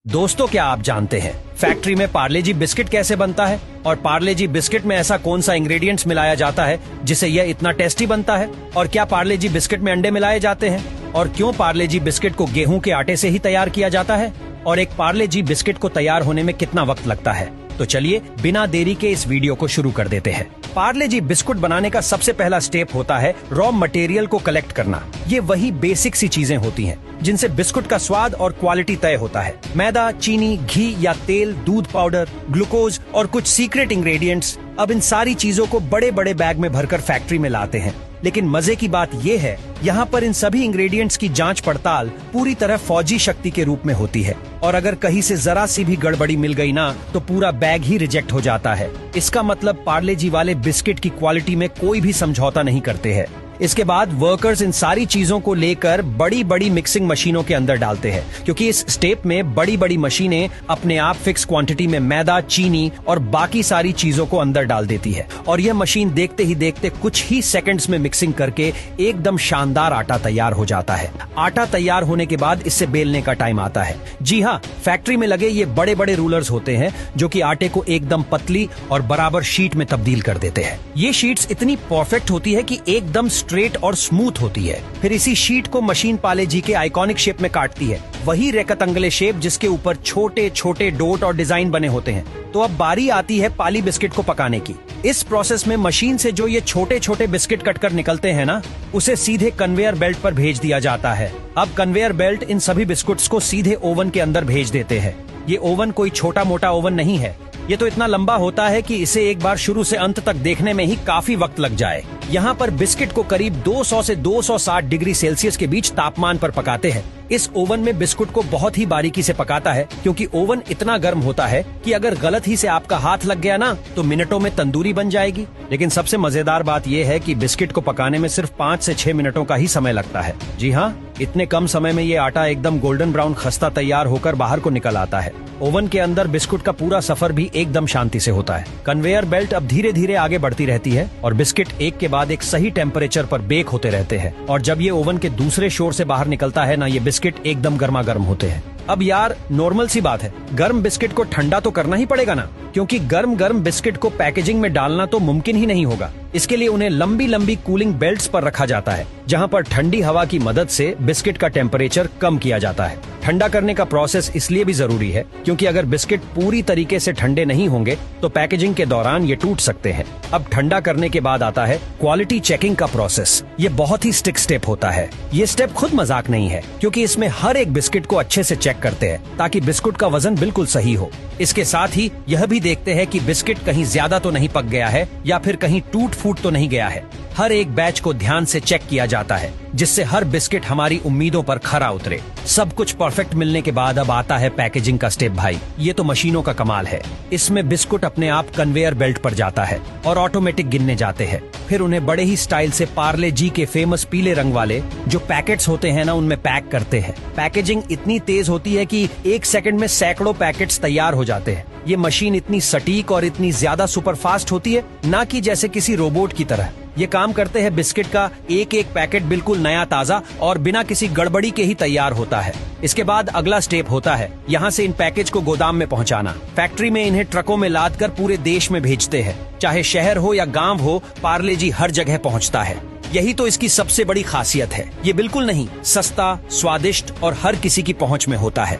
दोस्तों, क्या आप जानते हैं फैक्ट्री में पार्ले जी बिस्किट कैसे बनता है और पार्ले जी बिस्किट में ऐसा कौन सा इंग्रेडिएंट्स मिलाया जाता है जिससे यह इतना टेस्टी बनता है? और क्या पार्ले जी बिस्किट में अंडे मिलाए जाते हैं? और क्यों पार्ले जी बिस्किट को गेहूं के आटे से ही तैयार किया जाता है? और एक पार्ले जी बिस्किट को तैयार होने में कितना वक्त लगता है? तो चलिए बिना देरी के इस वीडियो को शुरू कर देते हैं। पार्ले जी बिस्कुट बनाने का सबसे पहला स्टेप होता है रॉ मटेरियल को कलेक्ट करना। ये वही बेसिक सी चीजें होती हैं जिनसे बिस्कुट का स्वाद और क्वालिटी तय होता है। मैदा, चीनी, घी या तेल, दूध पाउडर, ग्लूकोज और कुछ सीक्रेट इंग्रेडिएंट्स। अब इन सारी चीजों को बड़े बड़े बैग में भरकर फैक्ट्री में लाते हैं। लेकिन मजे की बात ये है, यहाँ पर इन सभी इंग्रेडिएंट्स की जांच पड़ताल पूरी तरह फौजी शक्ति के रूप में होती है और अगर कहीं से जरा सी भी गड़बड़ी मिल गई ना तो पूरा बैग ही रिजेक्ट हो जाता है। इसका मतलब पार्ले जी वाले बिस्किट की क्वालिटी में कोई भी समझौता नहीं करते हैं। इसके बाद वर्कर्स इन सारी चीजों को लेकर बड़ी बड़ी मिक्सिंग मशीनों के अंदर डालते हैं, क्योंकि इस स्टेप में बड़ी बड़ी मशीनें अपने आप फिक्स क्वांटिटी में मैदा, चीनी और बाकी सारी चीजों को अंदर डाल देती है और यह मशीन देखते ही देखते कुछ ही सेकंड्स में मिक्सिंग करके एकदम शानदार आटा तैयार हो जाता है। आटा तैयार होने के बाद इससे बेलने का टाइम आता है। जी हाँ, फैक्ट्री में लगे ये बड़े बड़े रूलर्स होते हैं जो कि आटे को एकदम पतली और बराबर शीट में तब्दील कर देते हैं। ये शीट्स इतनी परफेक्ट होती है कि एकदम स्ट्रेट और स्मूथ होती है। फिर इसी शीट को मशीन पार्ले जी के आइकॉनिक शेप में काटती है, वही रेक्टेंगुलर शेप जिसके ऊपर छोटे छोटे डॉट और डिजाइन बने होते हैं। तो अब बारी आती है पाली बिस्किट को पकाने की। इस प्रोसेस में मशीन से जो ये छोटे छोटे बिस्किट कटकर निकलते हैं ना, उसे सीधे कन्वेयर बेल्ट पर भेज दिया जाता है। अब कन्वेयर बेल्ट इन सभी बिस्कुट्स को सीधे ओवन के अंदर भेज देते हैं। ये ओवन कोई छोटा मोटा ओवन नहीं है, ये तो इतना लंबा होता है कि इसे एक बार शुरू से अंत तक देखने में ही काफी वक्त लग जाए। यहाँ पर बिस्किट को करीब 200 से 260 डिग्री सेल्सियस के बीच तापमान पर पकाते हैं। इस ओवन में बिस्कुट को बहुत ही बारीकी से पकाता है, क्योंकि ओवन इतना गर्म होता है कि अगर गलत ही से आपका हाथ लग गया ना तो मिनटों में तंदूरी बन जाएगी। लेकिन सबसे मजेदार बात यह है कि बिस्किट को पकाने में सिर्फ 5 से 6 मिनटों का ही समय लगता है। जी हाँ, इतने कम समय में ये आटा एकदम गोल्डन ब्राउन खस्ता तैयार होकर बाहर को निकल आता है। ओवन के अंदर बिस्कुट का पूरा सफर भी एकदम शांति से होता है। कन्वेयर बेल्ट अब धीरे धीरे आगे बढ़ती रहती है और बिस्किट एक के बाद एक सही टेम्परेचर पर बेक होते रहते हैं और जब ये ओवन के दूसरे शोर से बाहर निकलता है ना, ये बिस्किट एकदम गर्मा गर्म होते हैं। अब यार, नॉर्मल सी बात है, गर्म बिस्किट को ठंडा तो करना ही पड़ेगा ना, क्योंकि गर्म गर्म बिस्किट को पैकेजिंग में डालना तो मुमकिन ही नहीं होगा। इसके लिए उन्हें लंबी लंबी कूलिंग बेल्ट्स पर रखा जाता है, जहां पर ठंडी हवा की मदद से बिस्किट का टेम्परेचर कम किया जाता है। ठंडा करने का प्रोसेस इसलिए भी जरूरी है क्योंकि अगर बिस्किट पूरी तरीके से ठंडे नहीं होंगे तो पैकेजिंग के दौरान ये टूट सकते हैं। अब ठंडा करने के बाद आता है क्वालिटी चेकिंग का प्रोसेस। ये बहुत ही स्ट्रिक्ट स्टेप होता है। ये स्टेप खुद मजाक नहीं है, क्योंकि इसमें हर एक बिस्किट को अच्छे से चेक करते हैं ताकि बिस्कुट का वजन बिल्कुल सही हो। इसके साथ ही यह भी देखते हैं कि बिस्किट कहीं ज्यादा तो नहीं पक गया है या फिर कहीं टूट फूट तो नहीं गया है। हर एक बैच को ध्यान से चेक किया जाता है, जिससे हर बिस्किट हमारी उम्मीदों पर खरा उतरे। सब कुछ परफेक्ट मिलने के बाद अब आता है पैकेजिंग का स्टेप। भाई, ये तो मशीनों का कमाल है। इसमें बिस्कुट अपने आप कन्वेयर बेल्ट पर जाता है और ऑटोमेटिक गिनने जाते हैं। फिर उन्हें बड़े ही स्टाइल से पार्ले जी के फेमस पीले रंग वाले जो पैकेट्स होते हैं ना, उनमें पैक करते हैं। पैकेजिंग इतनी तेज होती है कि 1 सेकंड में सैकड़ों पैकेट्स तैयार हो जाते हैं। ये मशीन इतनी सटीक और इतनी ज्यादा सुपरफास्ट होती है, ना कि जैसे किसी रोबोट की तरह। ये काम करते हैं बिस्किट का एक एक पैकेट बिल्कुल नया ताजा और बिना किसी गड़बड़ी के ही तैयार होता है। इसके बाद अगला स्टेप होता है यहाँ से इन पैकेज को गोदाम में पहुँचाना। फैक्ट्री में इन्हें ट्रकों में लाद कर पूरे देश में भेजते हैं। चाहे शहर हो या गाँव हो, पार्ले जी हर जगह पहुँचता है। यही तो इसकी सबसे बड़ी खासियत है। ये बिल्कुल नहीं, सस्ता, स्वादिष्ट और हर किसी की पहुँच में होता है।